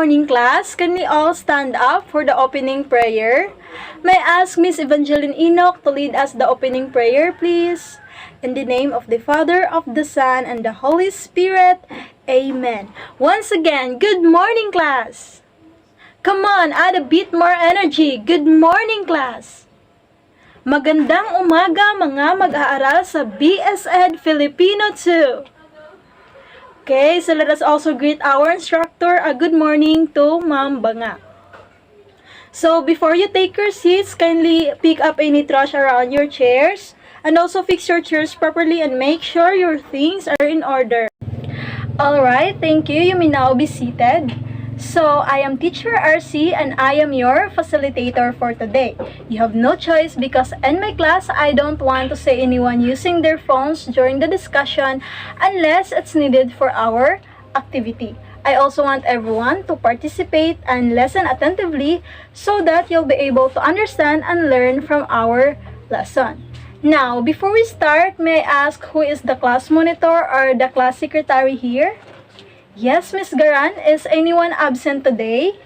morning, class. Can we all stand up for the opening prayer? May I ask Miss Evangeline Enoch to lead us the opening prayer, please? In the name of the Father, of the Son, and the Holy Spirit. Amen. Once again, good morning, class. Come on, add a bit more energy. Good morning, class. Magandang umaga mga mag-aaral sa BS Ed Filipino 2. Okay, so let us also greet our instructor. A good morning to Ma'am Banga. So before you take your seats, kindly pick up any trash around your chairs and also fix your chairs properly and make sure your things are in order. Alright, thank you. You may now be seated. So, I am Teacher RC and I am your facilitator for today. You have no choice because in my class, I don't want to see anyone using their phones during the discussion unless it's needed for our activity. I also want everyone to participate and listen attentively so that you'll be able to understand and learn from our lesson. Now, before we start, may I ask who is the class monitor or the class secretary here? Yes, Miss Garan, is anyone absent today?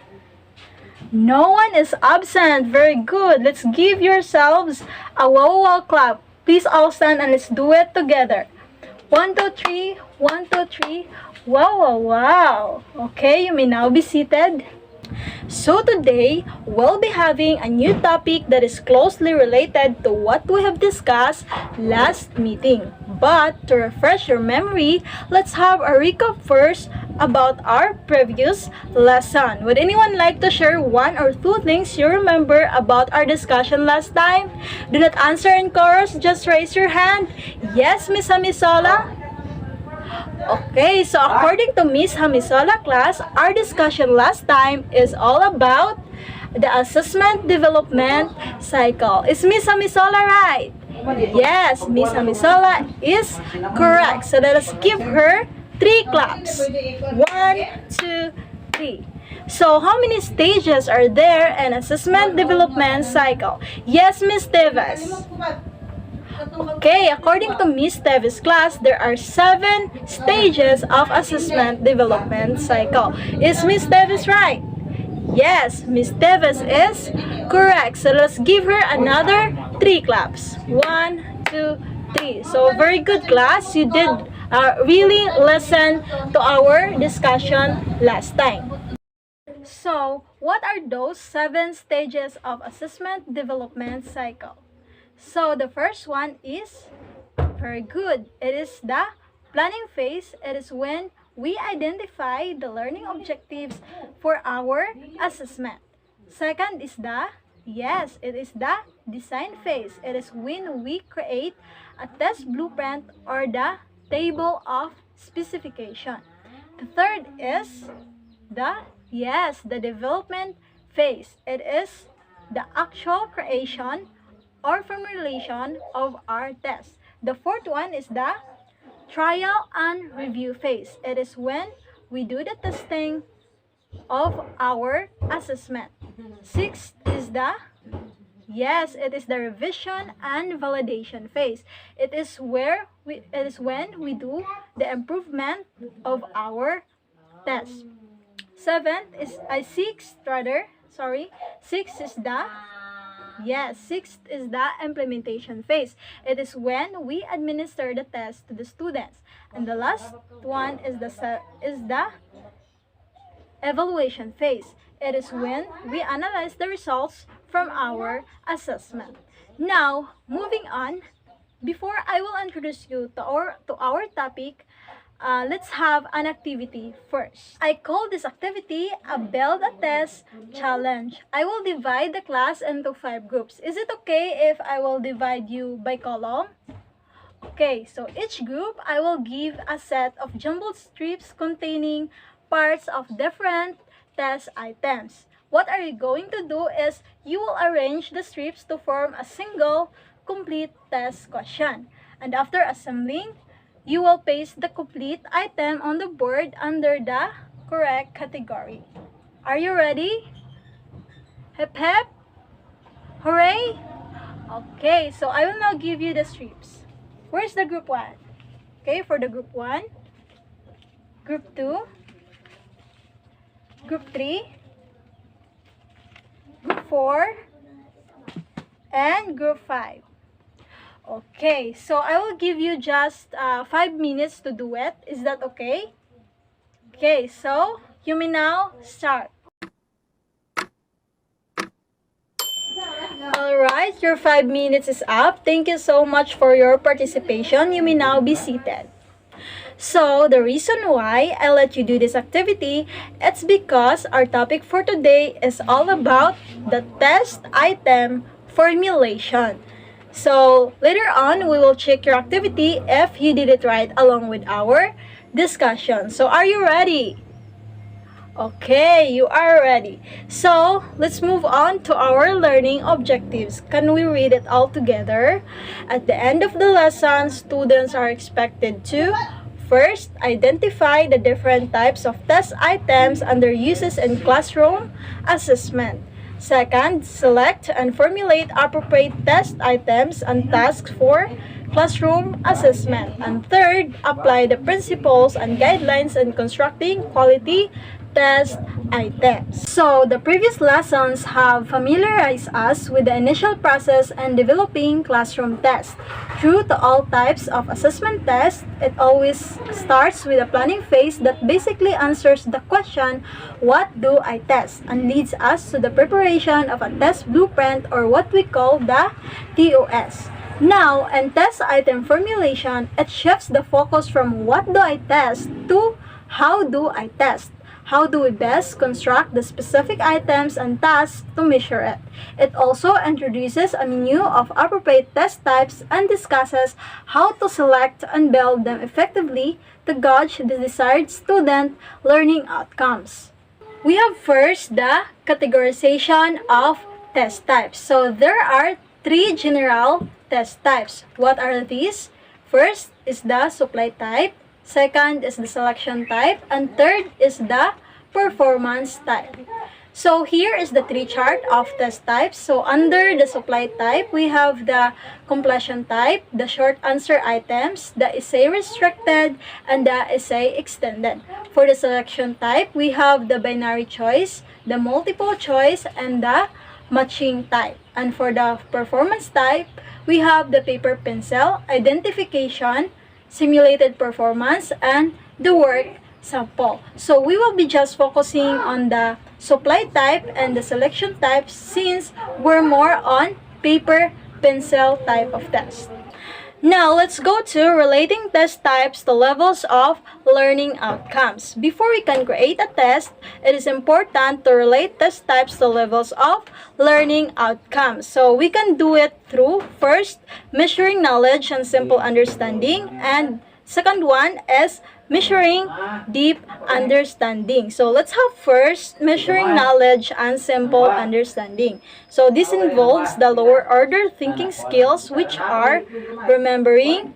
No one is absent. Very good. Let's give yourselves a wow clap. Please all stand and let's do it together. 1, 2, 3. 1, 2, 3. Wow. Okay, you may now be seated. So today, we'll be having a new topic that is closely related to what we have discussed last meeting. But to refresh your memory, let's have a recap first about our previous lesson. Would anyone like to share 1 or 2 things you remember about our discussion last time? Do not answer in chorus, just raise your hand. Yes, Miss Hamisola? Okay, so according to Miss Hamisola class, our discussion last time is all about the assessment development cycle. Is Miss Hamisola right? Yes, Miss Hamisola is correct. So let us give her 3 claps. 1, 2, 3. So how many stages are there in assessment development cycle? Yes, Miss Teves. Okay, according to Miss Teves' class, there are 7 stages of assessment development cycle. Is Miss Teves right? Yes, Miss Teves is correct. So let's give her another 3 claps. 1, 2, 3. So very good class. You did really listen to our discussion last time. So what are those 7 stages of assessment development cycle? So the first one is very good. It is the planning phase. It is when we identify the learning objectives for our assessment. Second is it is the design phase. It is when we create a test blueprint or the table of specification. The third is the development phase. It is the actual creation or formulation of our test. The fourth one is the trial and review phase. It is when we do the testing of our assessment. Sixth is it is the revision and validation phase. It is when we do the improvement of our test. Sixth is the implementation phase. It is when we administer the test to the students. And the last one is the evaluation phase. It is when we analyze the results from our assessment. Now, moving on, before I will introduce you to our topic, let's have an activity first. I call this activity a Build a Test Challenge. I will divide the class into 5 groups. Is it okay if I will divide you by column? Okay, so each group, I will give a set of jumbled strips containing parts of different test items. What are you going to do is you will arrange the strips to form a single complete test question. And after assembling, you will paste the complete item on the board under the correct category. Are you ready? Hep hep! Hooray! Okay, so I will now give you the strips. Where's the group 1? Okay, for the group 1, group 2, Group 3, Group 4, and Group 5. Okay, so I will give you just 5 minutes to do it. Is that okay? Okay, so you may now start. Alright, your 5 minutes is up. Thank you so much for your participation. You may now be seated. So, the reason why I let you do this activity, it's because our topic for today is all about the test item formulation. So, later on, we will check your activity if you did it right along with our discussion. So, are you ready? Okay, you are ready. So, let's move on to our learning objectives. Can we read it all together? At the end of the lesson, students are expected to first, identify the different types of test items and their uses in classroom assessment. Second, select and formulate appropriate test items and tasks for classroom assessment. And third, apply the principles and guidelines in constructing quality test items. So, the previous lessons have familiarized us with the initial process and developing classroom tests. True to all types of assessment tests, it always starts with a planning phase that basically answers the question, what do I test? And leads us to the preparation of a test blueprint, or what we call the TOS. Now, in test item formulation, it shifts the focus from what do I test to how do I test. How do we best construct the specific items and tasks to measure it? It also introduces a menu of appropriate test types and discusses how to select and build them effectively to gauge the desired student learning outcomes. We have first the categorization of test types. So there are 3 general test types. What are these? First is the supply type. Second is the selection type, and third is the performance type. So here is the 3 chart of test types. So under the supply type, we have the completion type, the short answer items, the essay restricted, and the essay extended. For the selection type, we have the binary choice, the multiple choice, and the matching type. And for the performance type, we have the paper pencil, identification, simulated performance, and the work sample. So we will be just focusing on the supply type and the selection type since we're more on paper pencil type of test. Now, let's go to relating test types to levels of learning outcomes. Before we can create a test, it is important to relate test types to levels of learning outcomes. So, we can do it through, first, measuring knowledge and simple understanding, and second one is measuring deep understanding. So let's have first measuring knowledge and simple understanding. So this involves the lower order thinking skills, which are remembering,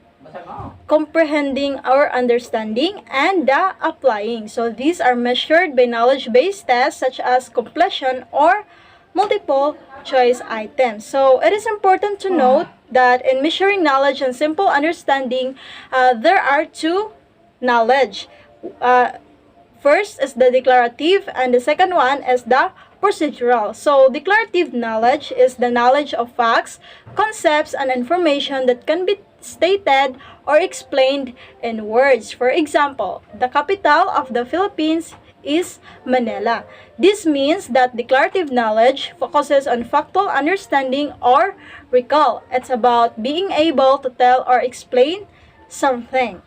comprehending our understanding, and the applying. So these are measured by knowledge-based tests such as completion or multiple choice items. So it is important to note that in measuring knowledge and simple understanding, there are 2 knowledge. First is the declarative, and the second one is the procedural. So declarative knowledge is the knowledge of facts, concepts, and information that can be stated or explained in words. For example, the capital of the Philippines is Manila. This means that declarative knowledge focuses on factual understanding or recall. It's about being able to tell or explain something.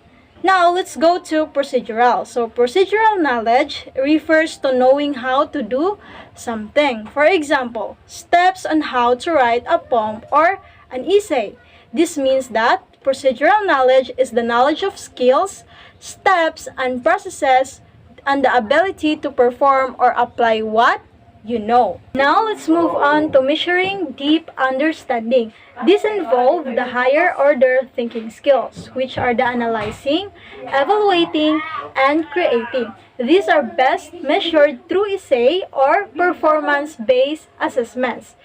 Now, let's go to procedural. So, procedural knowledge refers to knowing how to do something. For example, steps on how to write a poem or an essay. This means that procedural knowledge is the knowledge of skills, steps, and processes, and the ability to perform or apply what you know. Now, let's move on to measuring deep understanding. This involves the higher order thinking skills, which are the analyzing, evaluating, and creating. These are best measured through essay or performance-based assessments.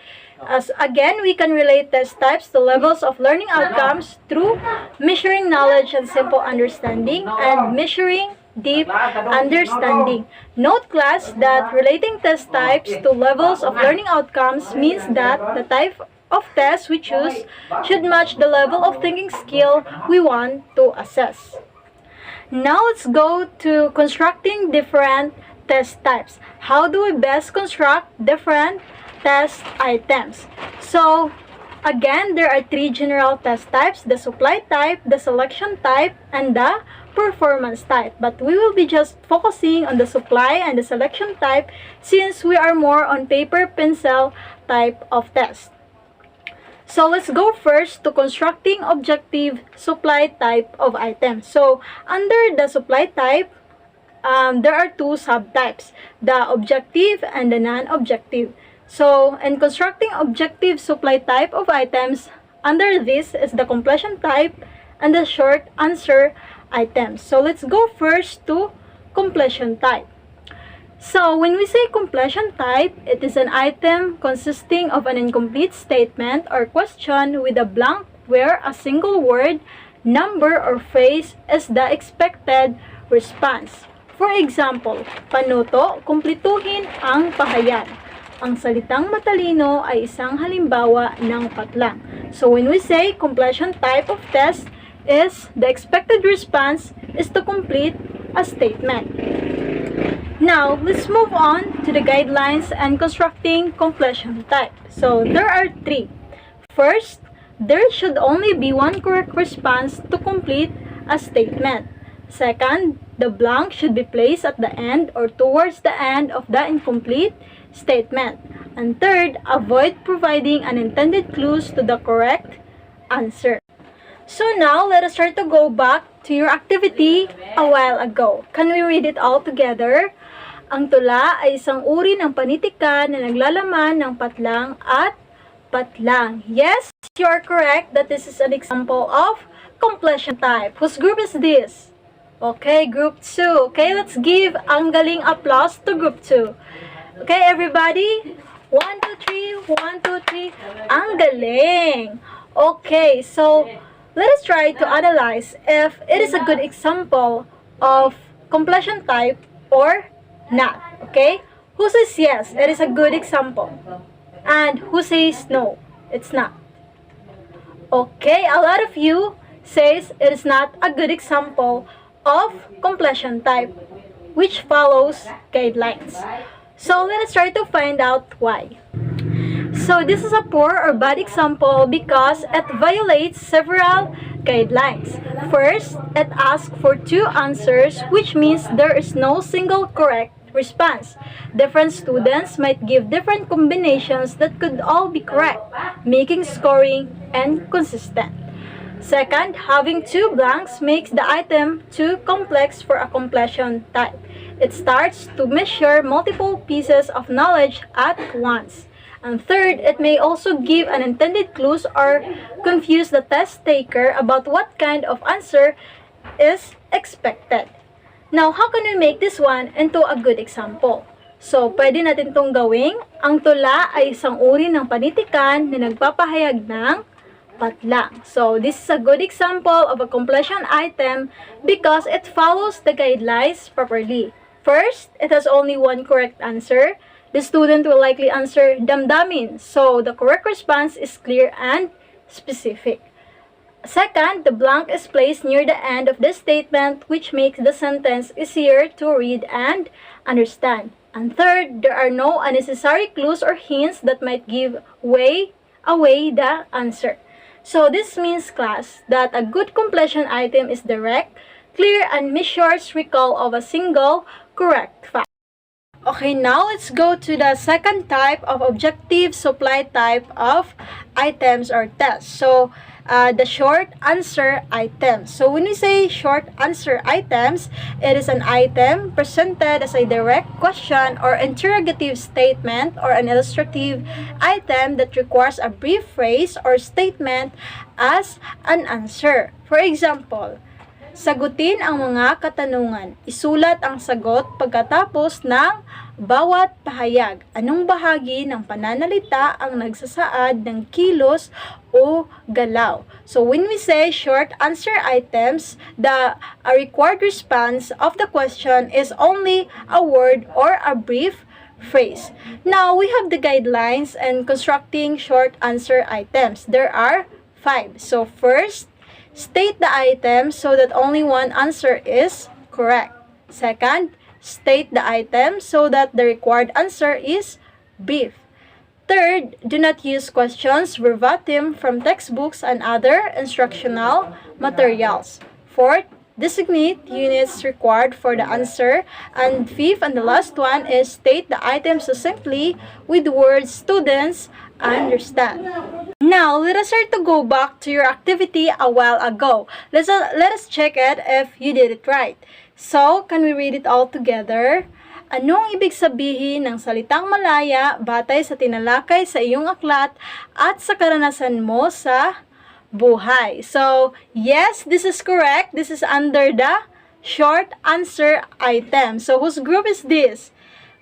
As again, we can relate test types to levels of learning outcomes through measuring knowledge and simple understanding and measuring deep understanding. Note class that relating test types to levels of learning outcomes means that the type of test we choose should match the level of thinking skill we want to assess. Now let's go to constructing different test types. How do we best construct different test items? So, again, there are three general test types: the supply type, the selection type, and the performance type. But we will be just focusing on the supply and the selection type since we are more on paper pencil type of test. So let's go first to constructing objective supply type of items. So under the supply type, there are two subtypes, the objective and the non-objective. So in constructing objective supply type of items, under this is the completion type and the short answer items. So let's go first to completion type. So, when we say completion type, it is an item consisting of an incomplete statement or question with a blank where a single word, number, or phrase is the expected response. For example, panuto, kumplituhin ang pahayag. Ang salitang matalino ay isang halimbawa ng patlang. So, when we say completion type of test is the expected response is to complete a statement. Now, let's move on to the guidelines and constructing completion type. So, there are three. First, there should only be one correct response to complete a statement. Second, the blank should be placed at the end or towards the end of the incomplete statement. And third, avoid providing unintended clues to the correct answer. So now, let us try to go back to your activity a while ago. Can we read it all together? Ang tula ay isang uri ng panitikan na naglalaman ng patlang at patlang. Yes, you are correct that this is an example of completion type. Whose group is this? Okay, group 2. Okay, let's give ang galing applause to group 2. Okay, everybody? 1, 2, 3, 1, 2, 3. Ang galing! Okay, so let us try to analyze if it is a good example of completion type or not. Okay? Who says yes, it is a good example? And who says no, it's not? Okay, a lot of you says it is not a good example of completion type, which follows guidelines. So let us try to find out why. So this is a poor or bad example because it violates several guidelines. First, it asks for two answers, which means there is no single correct response. Different students might give different combinations that could all be correct, making scoring inconsistent. Second, having two blanks makes the item too complex for a completion type. It starts to measure multiple pieces of knowledge at once. And third, it may also give unintended clues or confuse the test taker about what kind of answer is expected. Now, how can we make this one into a good example? So, pwede natin itong gawing, ang tula ay isang uri ng panitikan na nagpapahayag ng patlang. So, this is a good example of a completion item because it follows the guidelines properly. First, it has only one correct answer. The student will likely answer damdamin, so the correct response is clear and specific. Second, the blank is placed near the end of the statement, which makes the sentence easier to read and understand. And third, there are no unnecessary clues or hints that might give away the answer. So this means, class, that a good completion item is direct, clear, and measures recall of a single correct fact. Okay, now let's go to the second type of objective supply type of items or tests. So, the short answer items. So, when we say short answer items, it is an item presented as a direct question or interrogative statement or an illustrative item that requires a brief phrase or statement as an answer. For example, Sagutin ang mga katanungan. Isulat ang sagot pagkatapos ng bawat pahayag. Anong bahagi ng pananalita ang nagsasaad ng kilos o galaw? So when we say short answer items, the required response of the question is only a word or a brief phrase. Now, we have the guidelines and constructing short answer items. There are 5. So first, state the item so that only one answer is correct. Second, state the item so that the required answer is brief. Third, do not use questions verbatim from textbooks and other instructional materials. Fourth, designate units required for the answer. And fifth and the last one is state the item succinctly with words students understand. Now, let us try to go back to your activity a while ago. Let us check it if you did it right. So, can we read it all together? Anong ibig sabihin ng salitang malaya batay sa tinalakay sa iyong aklat at sa karanasan mo sa buhay? So, yes, this is correct. This is under the short answer item. So, whose group is this?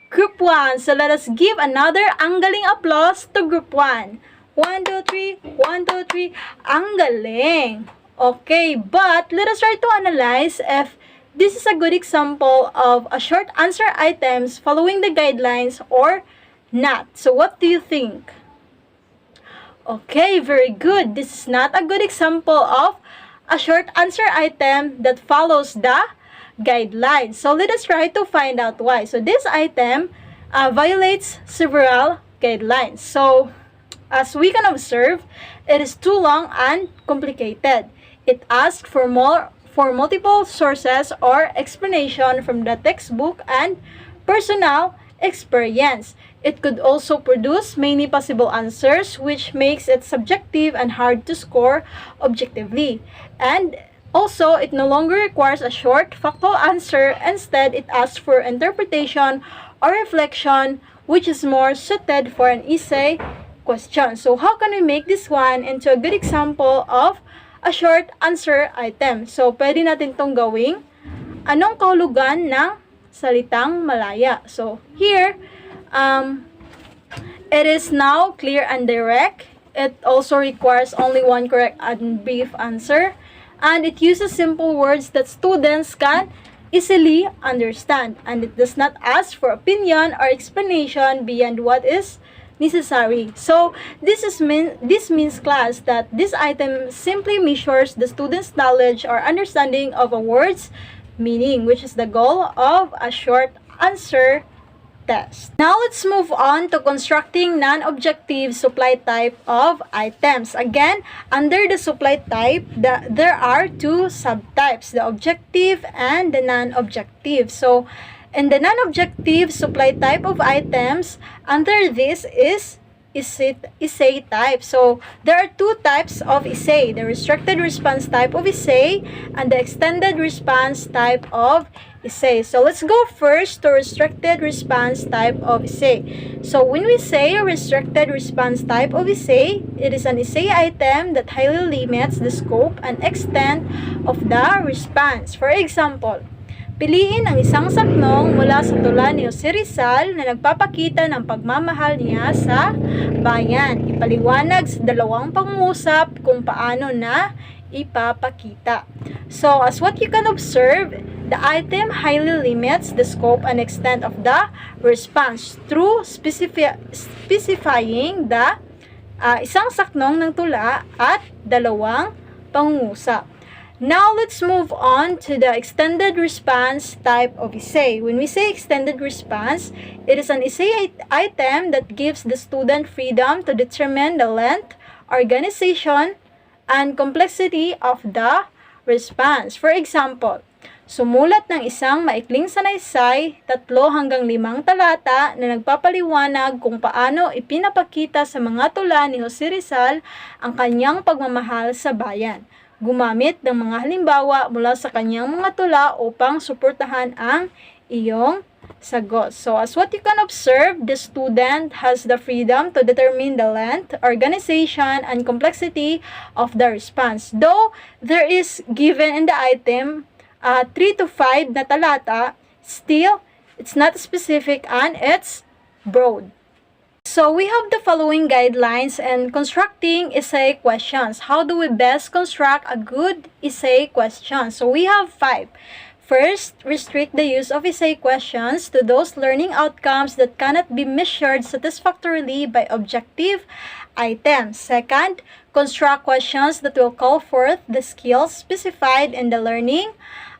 Group 1. So, let us give another ang galing applause to Group 1. 1, 2, 3. 1, 2, 3. Ang galing. Okay, but let us try to analyze if this is a good example of a short answer items following the guidelines or not. So, what do you think? Okay, very good. This is not a good example of a short answer item that follows the guidelines. So, let us try to find out why. So, this item violates several guidelines. So, as we can observe, it is too long and complicated. It asks for multiple sources or explanation from the textbook and personal experience. It could also produce many possible answers, which makes it subjective and hard to score objectively. And also, it no longer requires a short, factual answer. Instead, it asks for interpretation or reflection, which is more suited for an essay question. So, how can we make this one into a good example of a short answer item? So, pwede natin itong gawing anong kahulugan ng salitang malaya. So, here, it is now clear and direct. It also requires only one correct and brief answer. And it uses simple words that students can easily understand. And it does not ask for opinion or explanation beyond what is necessary. So, this means class that this item simply measures the student's knowledge or understanding of a word's meaning, which is the goal of a short answer test. Now, let's move on to constructing non-objective supply type of items. Again, under the supply type, there are two subtypes, the objective and the non-objective. So, in the non-objective supply type of items, under this is essay type. So, there are two types of essay, the restricted response type of essay and the extended response type of essay. So, let's go first to restricted response type of essay. So, when we say a restricted response type of essay, it is an essay item that highly limits the scope and extent of the response. For example, piliin ang isang saknong mula sa tula ni Jose Rizal na nagpapakita ng pagmamahal niya sa bayan. Ipaliwanag sa dalawang pangungusap kung paano na ipapakita. So, as what you can observe, the item highly limits the scope and extent of the response through specifying the isang saknong ng tula at dalawang pangungusap. Now, let's move on to the extended response type of essay. When we say extended response, it is an essay item that gives the student freedom to determine the length, organization, and complexity of the response. For example, sumulat ng isang maikling sanaysay, 3 hanggang 5 talata na nagpapaliwanag kung paano ipinapakita sa mga tula ni Jose Rizal ang kanyang pagmamahal sa bayan. Gumamit ng mga halimbawa mula sa kanyang mga tula upang suportahan ang iyong sagot. So, as what you can observe, the student has the freedom to determine the length, organization, and complexity of the response. Though there is given in the item 3 to 5 na talata, still, it's not specific and it's broad. So, we have the following guidelines in constructing essay questions. How do we best construct a good essay question? So, we have 5. First, restrict the use of essay questions to those learning outcomes that cannot be measured satisfactorily by objective items. Second, construct questions that will call forth the skills specified in the learning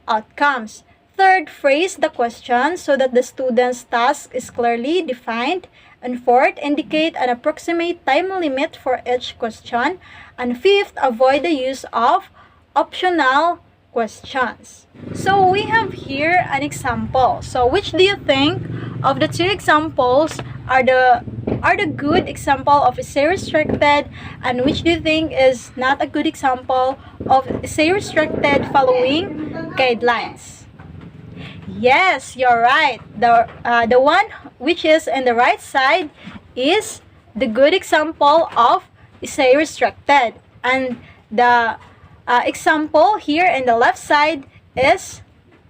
outcomes. Third, phrase the question so that the student's task is clearly defined. And fourth, indicate an approximate time limit for each question. And fifth, avoid the use of optional questions. So we have here an example. So which do you think of the 2 examples are the good example of essay restricted, and which do you think is not a good example of essay restricted following guidelines? Yes, you're right. The one which is in the right side is the good example of essay restricted, and the example here in the left side is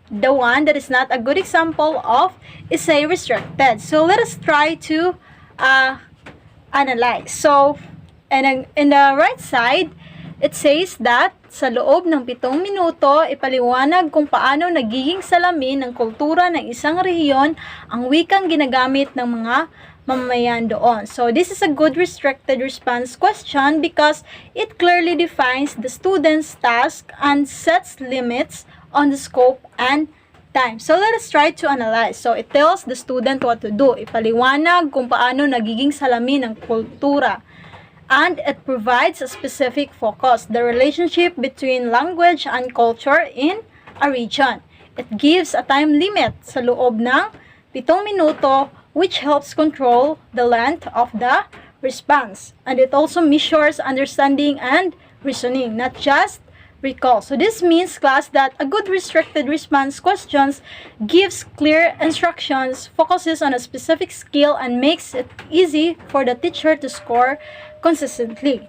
the one that is not a good example of essay restricted. So let us try to analyze. So in the right side, it says that sa loob ng 7 minuto, ipaliwanag kung paano nagiging salamin ng kultura ng isang rehiyon ang wikang ginagamit ng mga mamamayan doon. So, this is a good restricted response question because it clearly defines the student's task and sets limits on the scope and time. So, let us try to analyze. So, it tells the student what to do. Ipaliwanag kung paano nagiging salamin ng kultura. And it provides a specific focus, the relationship between language and culture in a region. It gives a time limit sa loob ng 7 minuto, which helps control the length of the response. And it also measures understanding and reasoning, not just recall. So this means, class, that a good restricted response questions gives clear instructions, focuses on a specific skill, and makes it easy for the teacher to score consistently.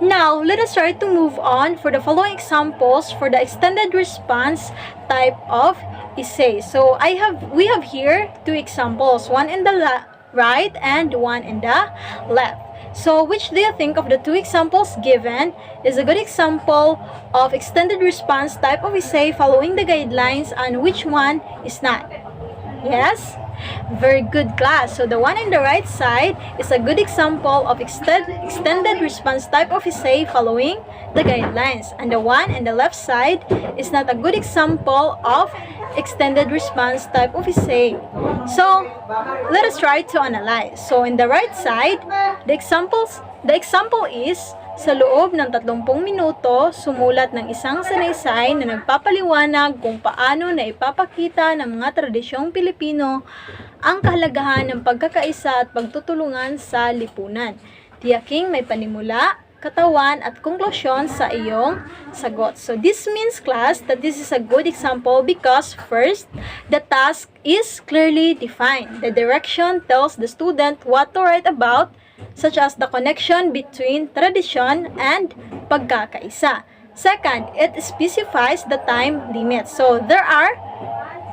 Now, let us try to move on for the following examples for the extended response type of essay. So, we have here 2 examples, one in the right and one in the left. So, which do you think of the 2 examples given is a good example of extended response type of essay following the guidelines, and which one is not? Yes? Very good, class. So the one in the right side is a good example of extended response type of essay following the guidelines. And the one in the left side is not a good example of extended response type of essay. So let us try to analyze. So in the right side, the example is, sa loob ng 30 minuto, sumulat ng isang sanaysay na nagpapaliwanag kung paano na ipapakita ng mga tradisyong Pilipino ang kahalagahan ng pagkakaisa at pagtutulungan sa lipunan. Tiyaking may panimula, katawan at konklusyon sa iyong sagot. So this means, class, that this is a good example because first, the task is clearly defined. The direction tells the student what to write about, such as the connection between tradition and pagkakaisa. Second, it specifies the time limit. So there are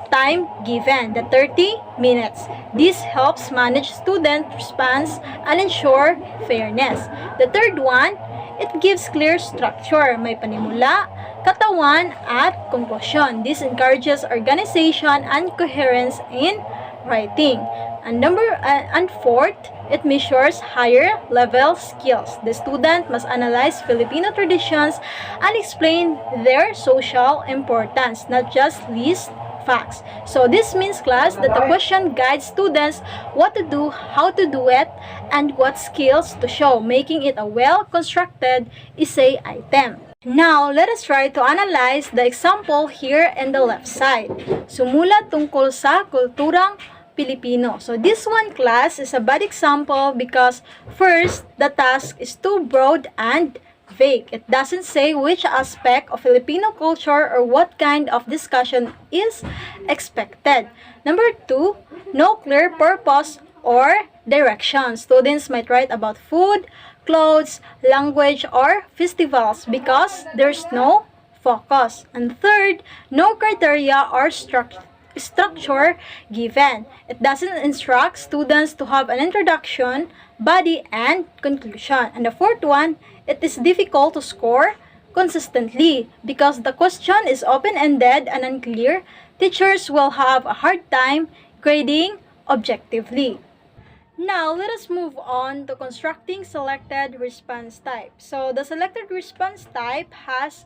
time given, the 30 minutes. This helps manage student response and ensure fairness. The third one, it gives clear structure. May panimula, katawan, at conclusion. This encourages organization and coherence in writing. And fourth, it measures higher level skills. The student must analyze Filipino traditions and explain their social importance, not just list facts. So this means, class, that the question guides students what to do, how to do it, and what skills to show, making it a well-constructed essay item. Now, let us try to analyze the example here in the left side. Sumulat tungkol sa kulturang Pilipino. So this one, class, is a bad example because first, the task is too broad and vague. It doesn't say which aspect of Filipino culture or what kind of discussion is expected. Number 2, no clear purpose or direction. Students might write about food, clothes, language, or festivals because there's no focus. And third, no criteria or structure given. It doesn't instruct students to have an introduction, body, and conclusion. And the fourth one, it is difficult to score consistently because the question is open-ended and unclear. Teachers will have a hard time grading objectively. Now, let us move on to constructing selected response type. So, the selected response type has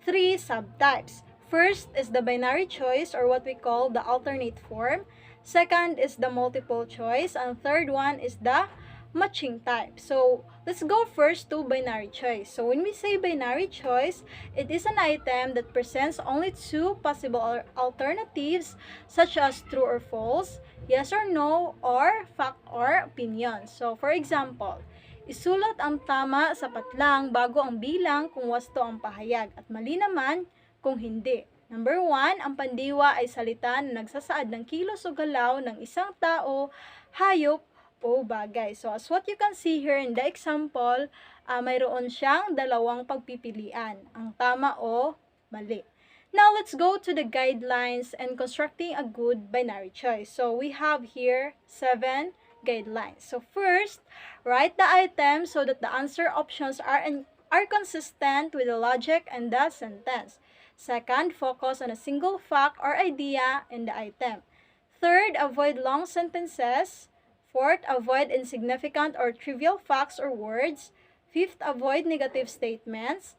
three subtypes. First is the binary choice, or what we call the alternate form. Second is the multiple choice. And third one is the matching type. So, let's go first to binary choice. So, when we say binary choice, it is an item that presents only two possible alternatives, such as true or false, yes or no, or fact or opinion. So, for example, isulat ang tama sapat lang bago ang bilang kung wasto ang pahayag at mali naman kung hindi. Number 1, ang pandiwa ay salita na nagsasaad ng kilos o galaw ng isang tao, hayop, o bagay. So, as what you can see here in the example, mayroon siyang dalawang pagpipilian, ang tama o mali. Now, let's go to the guidelines and constructing a good binary choice. So, we have here 7 guidelines. So, first, write the item so that the answer options are consistent with the logic and the sentence. Second, focus on a single fact or idea in the item. Third, avoid long sentences. Fourth, avoid insignificant or trivial facts or words. Fifth, avoid negative statements.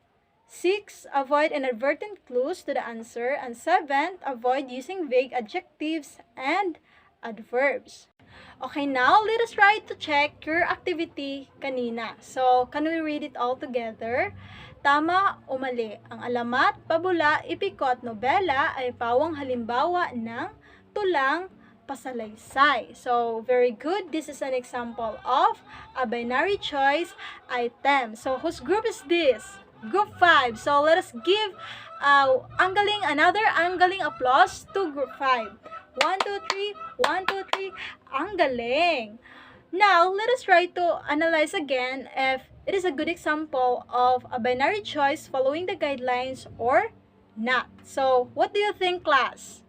Sixth, avoid inadvertent clues to the answer. And seventh, avoid using vague adjectives and adverbs. Okay, now let us try to check your activity kanina. So, can we read it all together? Tama o mali? Ang alamat, pabula, ipiko at nobela ay pawang halimbawa ng tulang pasalaysay. So, very good. This is an example of a binary choice item. So, whose group is this? Group 5. So, let us give another angling applause to Group 5. 1, 2, 3. 1, 2, 3. Ang galing! Now, let us try to analyze again if it is a good example of a binary choice following the guidelines or not. So, what do you think, class?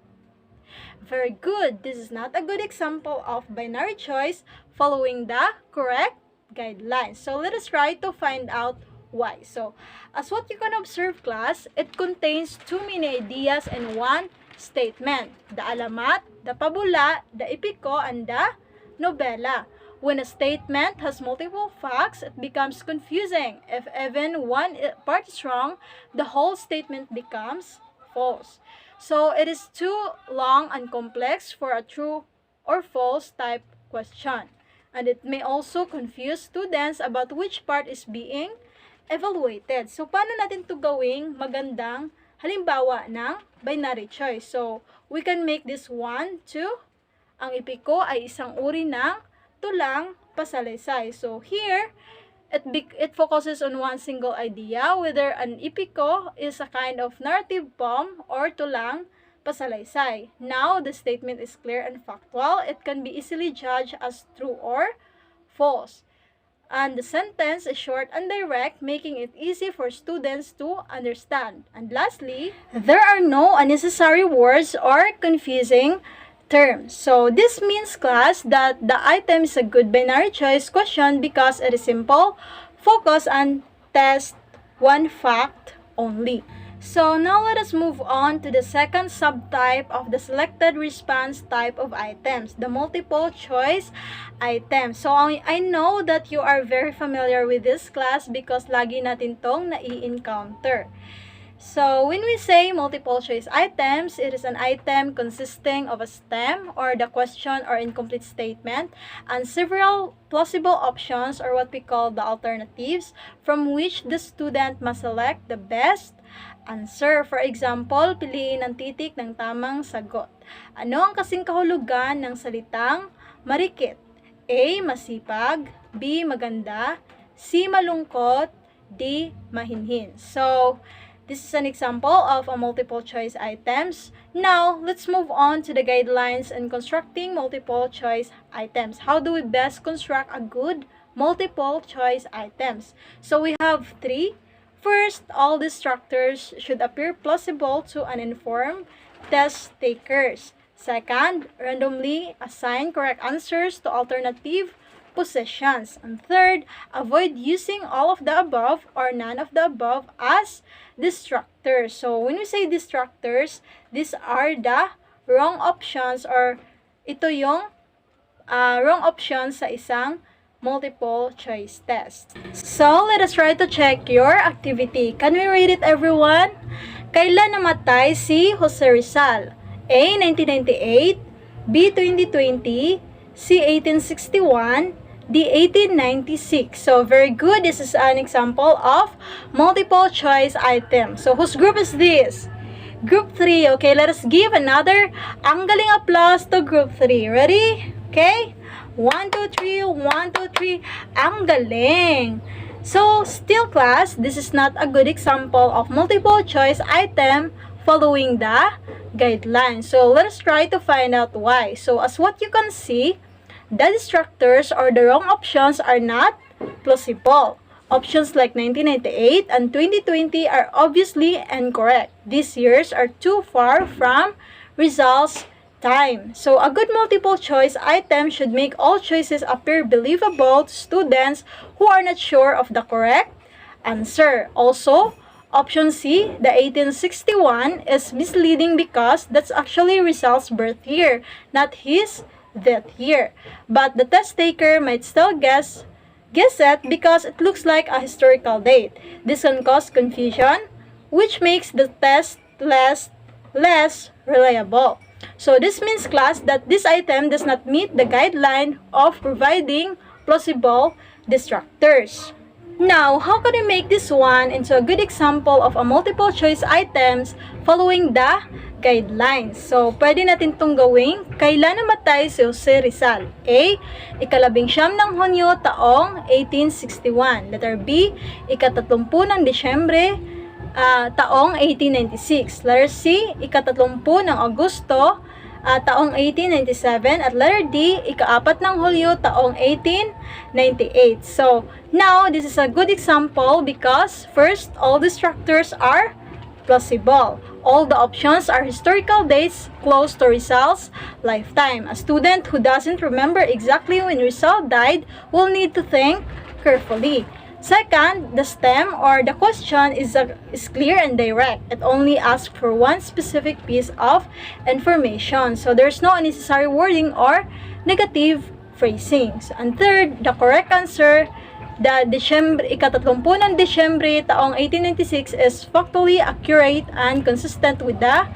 Very good. This is not a good example of binary choice following the correct guidelines. So, let us try to find out why. So, as what you can observe, class, it contains too many ideas in one statement. The alamat, the pabula, the ipiko, and the nobela. When a statement has multiple facts, it becomes confusing. If even one part is wrong, the whole statement becomes false. So, it is too long and complex for a true or false type question. And it may also confuse students about which part is being evaluated. So, paano natin ito gawing magandang halimbawa ng binary choice? So, we can make this 1, 2. Ang ipiko ay isang uri ng tulang pasalaysay. So, here, it focuses on one single idea, whether an ipiko is a kind of narrative poem or tulang pasalaysay. Now, the statement is clear and factual. It can be easily judged as true or false. And the sentence is short and direct, making it easy for students to understand. And lastly, there are no unnecessary words or confusing terms. So, this means, class, that the item is a good binary choice question because it is simple, focus, and test one fact only. So, now let us move on to the second subtype of the selected response type of items, the multiple choice items. So, I know that you are very familiar with this, class, because lagi natin tong nai-encounter. So, when we say multiple choice items, it is an item consisting of a stem or the question or incomplete statement and several plausible options or what we call the alternatives from which the student must select the best answer. For example, piliin ang titik ng tamang sagot. Ano ang kasing kahulugan ng salitang marikit? A. Masipag. B. Maganda. C. Malungkot. di mahinhin. So, this is an example of a multiple choice items. Now, let's move on to the guidelines in constructing multiple choice items. How do we best construct a good multiple choice items? So, we have three. First, all the structures should appear plausible to uninformed test takers. Second, randomly assign correct answers to alternative positions. And third, avoid using all of the above or none of the above as distractors. So, when we say distractors, these are the wrong options or ito yung wrong options sa isang multiple choice test. So, let us try to check your activity. Can we read it, everyone? Kailan namatay si Jose Rizal? A. 1998, B. 2020, C. 1861, D. 1896. So, very good. This is an example of multiple choice item. So, whose group is this? Group 3. Okay, let us give another ang galing applause to Group 3. Ready? Okay? 1, 2, 3, 1, 2, 3. Ang galing! So, still class, this is not a good example of multiple choice item following the guidelines. So, let us try to find out why. So, as what you can see, the distractors or the wrong options are not plausible. Options like 1998 and 2020 are obviously incorrect. These years are too far from results time. So, a good multiple choice item should make all choices appear believable to students who are not sure of the correct answer. Also, option C, the 1861, is misleading because that's actually Rizal's birth year, not his death year. But the test taker might still guess it because it looks like a historical date. This can cause confusion, which makes the test less reliable. So, this means, class, that this item does not meet the guideline of providing plausible distractors. Now, how can we make this one into a good example of a multiple choice items following the guidelines? So, pwede natin itong gawing, kailan namatay si Jose Rizal? A. Ika-19 ng Hunyo taong 1861. Letter B. Ika-30 ng Disyembre taong 1896. Letter C, ika-30 ng Agosto taong 1897. At letter D, ika-4 ng Hulyo taong 1898. So, now, this is a good example because, first, all the structures are plausible. All the options are historical dates close to Rizal's lifetime. A student who doesn't remember exactly when Rizal died will need to think carefully. Second, the stem or the question is clear and direct. It only asks for one specific piece of information. So, there's no unnecessary wording or negative phrasings. And third, the correct answer, the ika-30 ng Disyembre taong 1896 is factually accurate and consistent with the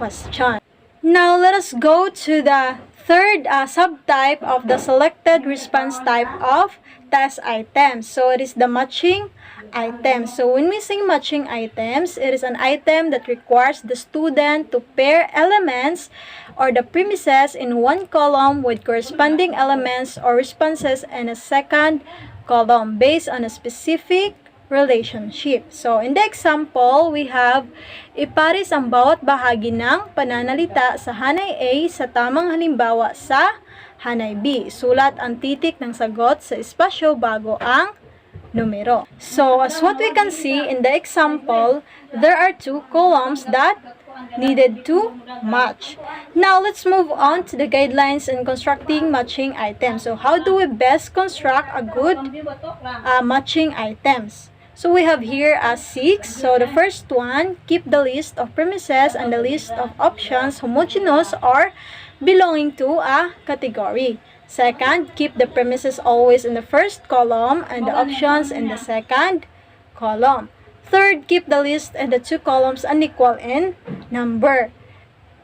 question. Now, let us go to the third subtype of the selected response type of test items. So, it is the matching items. So, when we say matching items, it is an item that requires the student to pair elements or the premises in one column with corresponding elements or responses in a second column based on a specific relationship. So, in the example, we have ipares ang bawat bahagi ng pananalita sa hanay A sa tamang halimbawa sa hanay B. Sulat ang titik ng sagot sa espasyo bago ang numero. So, as what we can see in the example, there are two columns that needed to match. Now, let's move on to the guidelines in constructing matching items. So, how do we best construct a good matching items? So, we have here 6. So, the first one, keep the list of premises and the list of options homogeneous or belonging to a category. Second, keep the premises always in the first column and the options in the second column. Third, keep the list and the two columns unequal in number.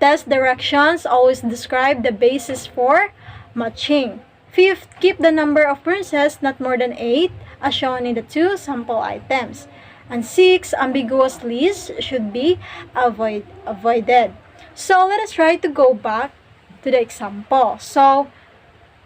Test directions always describe the basis for matching. Fifth, keep the number of premises not more than 8 as shown in the two sample items. And 6, ambiguous lists should be avoided. So, let us try to go back to the example. So,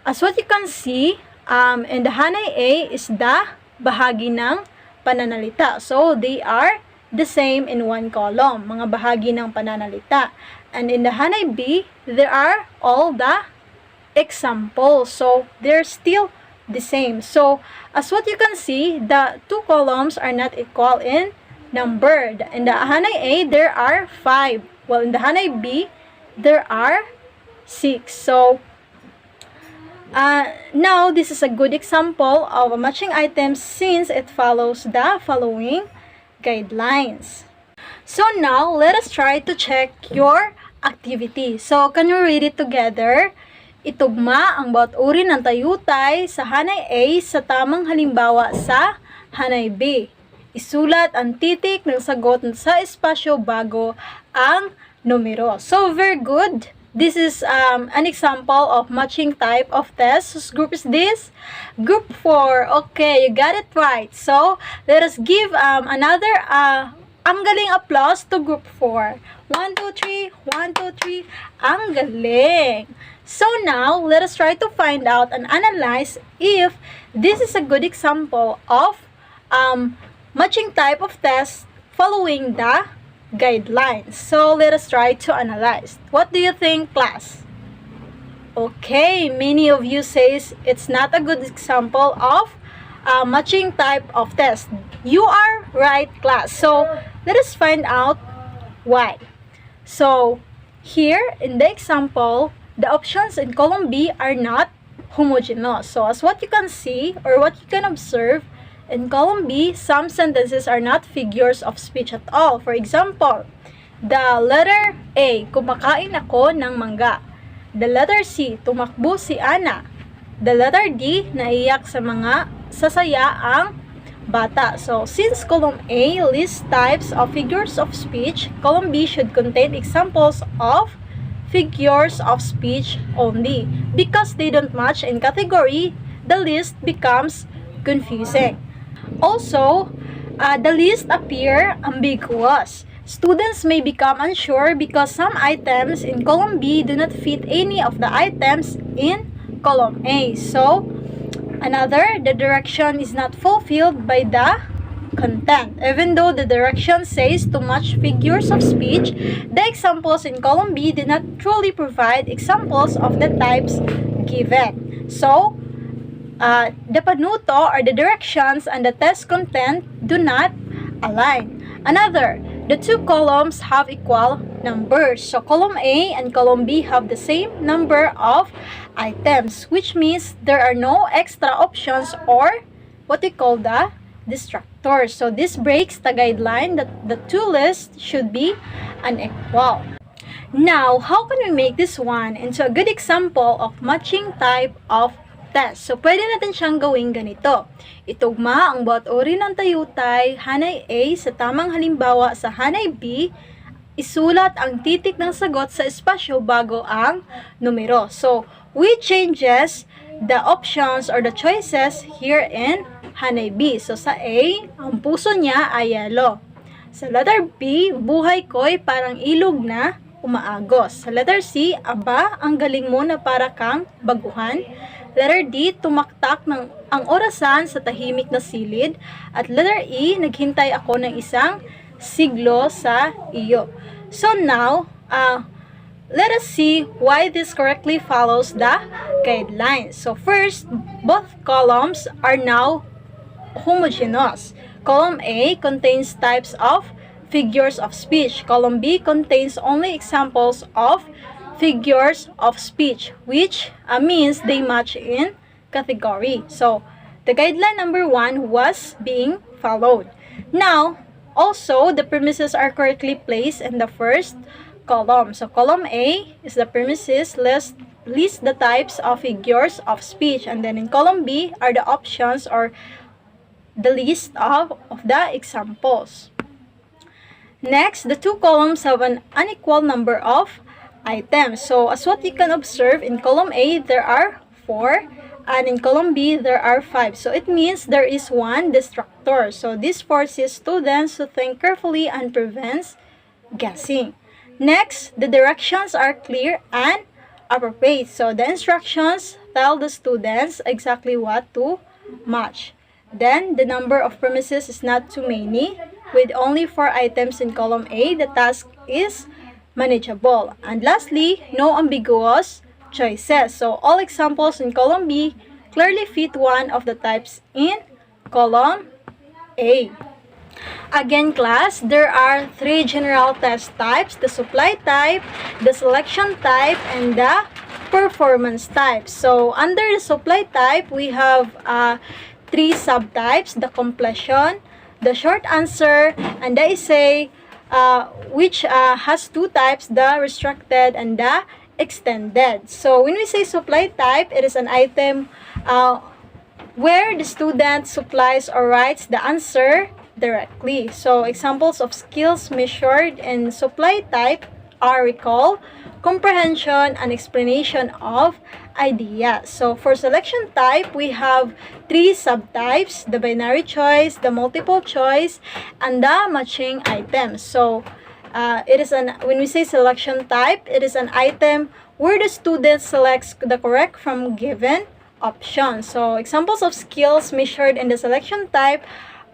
as what you can see, in the hanay A is the bahagi ng pananalita. So, they are the same in one column, mga bahagi ng pananalita. And in the Hanay B, there are all the examples. So, they're still the same. So, as what you can see, the two columns are not equal in number. In the Hanay A, there are 5. While in the Hanay B, there are 6. So, now, this is a good example of a matching item since it follows the following guidelines. So, now, let us try to check your activity. So, can you read it together? Itugma ang bawat uri ng tayutay sa Hanay A sa tamang halimbawa sa Hanay B. Isulat ang titik ng sagot sa espasyo bago ang numero. So, very good. This is an example of matching type of test. Whose group is this? Group 4. Okay, you got it right. So, let us give another ang galing applause to group 4. 1, 2, 3. 1, 2, 3. Ang galing. So, now, let us try to find out and analyze if this is a good example of matching type of test following the guidelines. So, let us try to analyze. What do you think, class? Okay, many of you says it's not a good example of matching type of test. You are right, class. So, let us find out why. So, here in the example, the options in column B are not homogeneous. So, as what you can see or what you can observe, in column B, some sentences are not figures of speech at all. For example, the letter A, kumakain ako ng mangga. The letter C, tumakbo si Ana. The letter D, naiyak sa mga sasaya ang bata. So, since column A lists types of figures of speech, column B should contain examples of figures of speech only. Because they don't match in category, the list becomes confusing. Also, the list appear ambiguous. Students may become unsure because some items in column B do not fit any of the items in column A. So, the direction is not fulfilled by the content. Even though the direction says to match figures of speech, the examples in column B do not truly provide examples of the types given. So, the panuto or the directions and the test content do not align. The two columns have equal numbers. So, column A and column B have the same number of items, which means there are no extra options or what we call the distractors. So, this breaks the guideline that the two lists should be unequal. Now, how can we make this one into a good example of matching type of test? So, pwede natin siyang gawing ganito. Itugma ang bawat uri ng tayutay, Hanay A, sa tamang halimbawa sa Hanay B. Isulat ang titik ng sagot sa espasyo bago ang numero. So, we changes the options or the choices here in Hanay B. So, sa A, ang puso niya ay yellow. Sa letter B, buhay ko'y parang ilog na umaagos. Sa letter C, aba, ang galing mo na para kang baguhan. Letter D, tumaktak ang orasan sa tahimik na silid. At letter E, naghintay ako ng isang siglo sa iyo. So now, let us see why this correctly follows the guidelines. So first, both columns are now homogeneous. Column A contains types of figures of speech. Column B contains only examples of figures of speech, which means they match in category. So, the guideline number 1 was being followed. Now, also, the premises are correctly placed in the first column. So, column A is the premises, list the types of figures of speech. And then in column B are the options or the list of the examples. Next, the two columns have an unequal number of items. So, as what you can observe, in column A, there are 4, and in column B, there are 5. So, it means there is one distractor. So, this forces students to think carefully and prevents guessing. Next, the directions are clear and appropriate. So, the instructions tell the students exactly what to match. Then, the number of premises is not too many. With only 4 items in column A, the task is manageable. And lastly, no ambiguous choices. So, all examples in column B clearly fit one of the types in column A. Again, class, there are 3 general test types: the supply type, the selection type, and the performance type. So, under the supply type, we have 3 subtypes: the completion, the short answer, and the essay, which has 2 types: the restricted and the extended. So, when we say supply type, it is an item where the student supplies or writes the answer directly. So, examples of skills measured in supply type are recall, comprehension, and explanation of ideas. So, for selection type, we have 3 subtypes: the binary choice, the multiple choice, and the matching items. So, when we say selection type, it is an item where the student selects the correct from given options. So, examples of skills measured in the selection type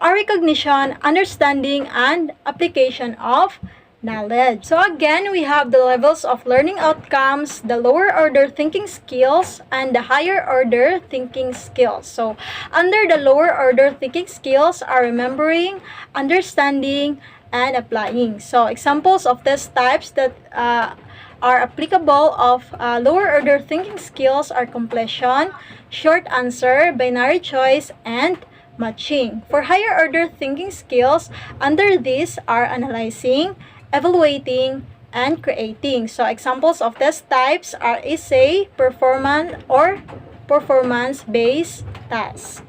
are recognition, understanding, and application of knowledge. So again, we have the levels of learning outcomes, the lower order thinking skills, and the higher order thinking skills. So under the lower order thinking skills are remembering, understanding, and applying. So examples of test types that are applicable of lower order thinking skills are completion, short answer, binary choice, and matching. For higher order thinking skills, under these are analyzing, evaluating, and creating. So examples of test types are essay, performance, or performance-based task.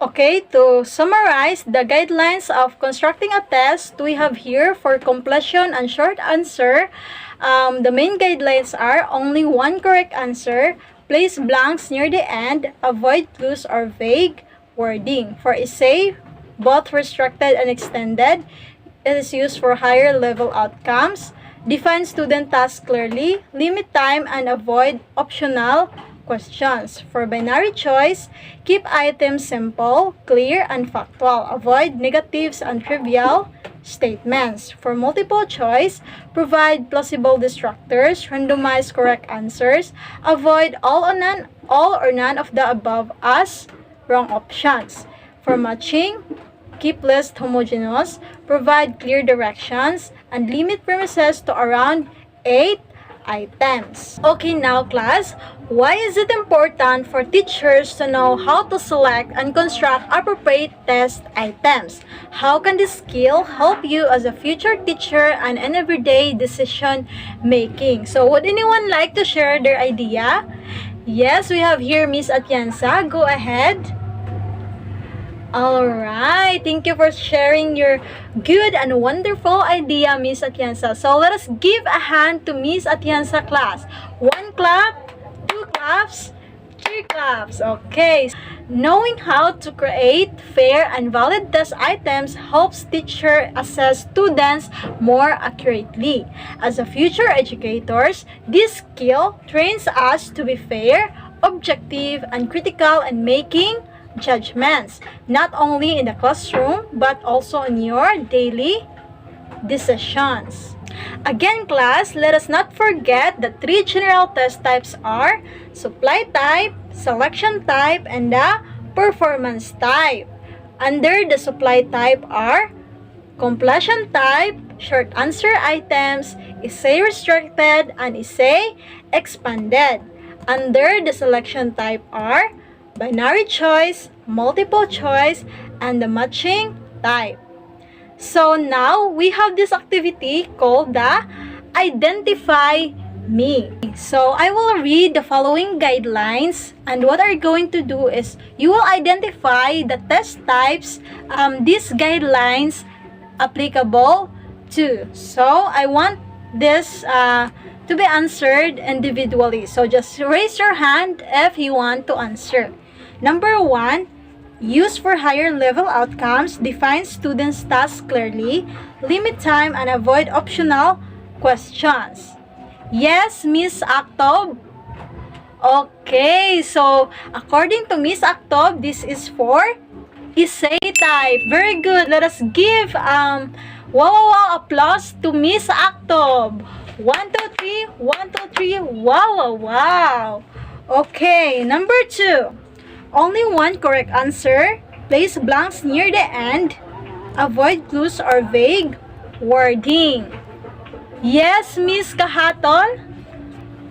Okay, to summarize the guidelines of constructing a test, we have here for completion and short answer, the main guidelines are only one correct answer, place blanks near the end, avoid clues or vague wording. For essay, both restricted and extended, it is used for higher level outcomes. Define student tasks clearly, limit time, and avoid optional questions. For binary choice, keep items simple, clear, and factual. Avoid negatives and trivial statements. For multiple choice, provide plausible distractors, randomize correct answers, avoid all or none of the above as wrong options. For matching, keep list homogeneous, provide clear directions, and limit premises to around 8 items. Okay, now class, why is it important for teachers to know how to select and construct appropriate test items? How can this skill help you as a future teacher and in everyday decision making? So, would anyone like to share their idea? Yes, we have here Miss Atienza. Go ahead. Alright, thank you for sharing your good and wonderful idea, Miss Atienza. So let us give a hand to Miss Atienza class. 1 clap, 2 claps, 3 claps. Okay. Knowing how to create fair and valid test items helps teacher assess students more accurately. As a future educators, this skill trains us to be fair, objective, and critical in making judgments, not only in the classroom but also in your daily decisions. Again, class, let us not forget the 3 general test types are supply type, selection type, and the performance type. Under the supply type are completion type, short answer items, essay restricted, and essay expanded. Under the selection type are binary choice, multiple choice, and the matching type. So now we have this activity called the Identify Me. So I will read the following guidelines, and what are you going to do is you will identify the test types these guidelines applicable to. So I want this to be answered individually. So just raise your hand if you want to answer. Number 1, use for higher level outcomes, define students' tasks clearly, limit time, and avoid optional questions. Yes, Miss Actob? Okay, so according to Miss Actob, this is for Essay type. Very good. Let us give wow applause to Miss Actob. 1, 2, 3. 1, 2, 3. Wow. Okay, number 2. Only one correct answer. Place blanks near the end. Avoid clues or vague wording. Yes, Miss Kahatol?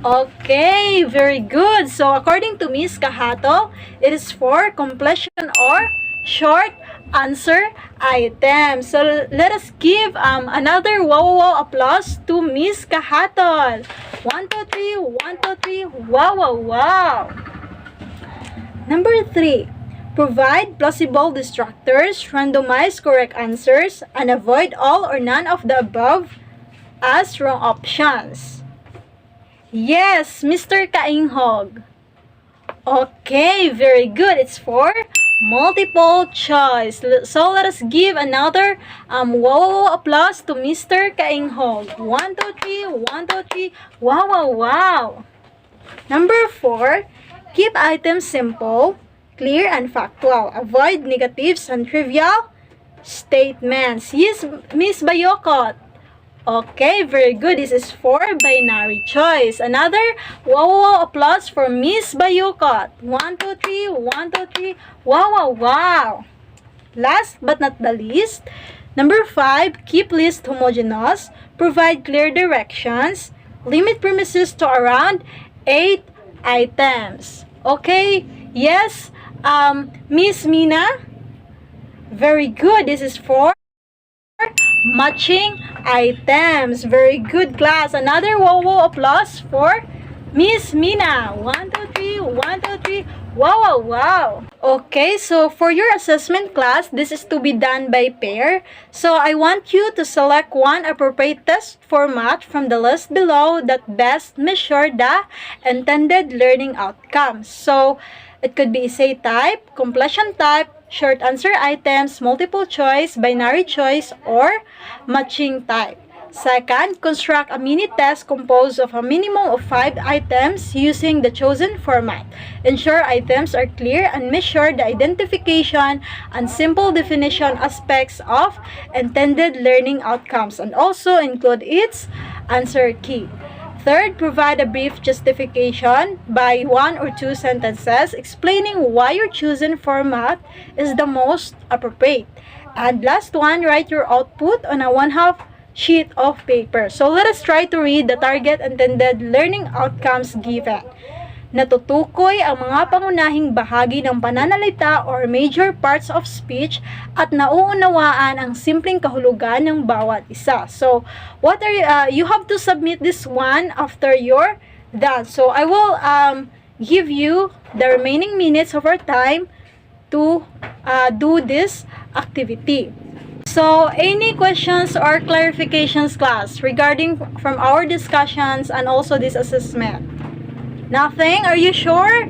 Okay, very good. So, according to Miss Kahato, it is for completion or short answer item. So, let us give another wow applause to Miss Kahato. 1, 2, 3. 1, 2, 3. Wow. Number 3. Provide plausible distractors, randomize correct answers, and avoid all or none of the above as wrong options. Yes, Mr. Kainghog. Okay, very good. It's for multiple choice. So let us give another wow applause to Mr. Kainghog. 1, 2, 3. 1, 2, 3. Wow. Number 4, keep items simple, clear, and factual. Avoid negatives and trivial statements. Yes, Miss Bayokot. Okay, very good. This is for binary choice. Another wow applause for Miss Bayukot. 1, 2, 3. 1, 2, 3. Wow. Last but not the least, number 5, keep list homogeneous, provide clear directions, limit premises to around 8 items. Okay, yes, Miss Mina, very good. This is for matching items. Very good, class. Another wow applause for Miss Mina. 1, 2, 3. 1, 2, 3. Wow. Okay, so for your assessment class, this is to be done by pair. So I want you to select one appropriate test format from the list below that best measure the intended learning outcomes. So it could be essay type, completion type, short answer items, multiple choice, binary choice, or matching type. Second, construct a mini test composed of a minimum of 5 items using the chosen format. Ensure items are clear and measure the identification and simple definition aspects of intended learning outcomes, and also include its answer key. Third, provide a brief justification by 1 or 2 sentences explaining why your chosen format is the most appropriate. And last one, write your output on a 1/2 sheet of paper. So let us try to read the target intended learning outcomes given. Natutukoy ang mga pangunahing bahagi ng pananalita or major parts of speech at nauunawaan ang simpleng kahulugan ng bawat isa. So, you have to submit this one after you're done. So, I will give you the remaining minutes of our time to do this activity. So, any questions or clarifications, class, regarding from our discussions and also this assessment? Nothing? Are you sure?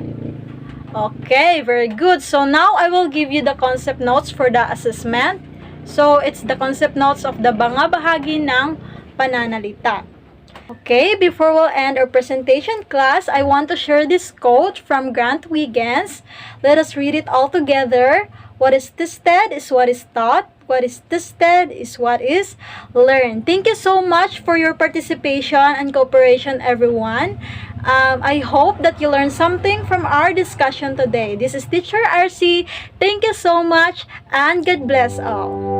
Okay, very good. So now I will give you the concept notes for the assessment. So it's the concept notes of the mga bahagi ng pananalita. Okay, before we'll end our presentation, class, I want to share this quote from Grant Wiggins. Let us read it all together. What is tested is what is taught. What is tested is what is learned. Thank you so much for your participation and cooperation, everyone. I hope that you learned something from our discussion today. This is Teacher RC. Thank you so much and God bless all.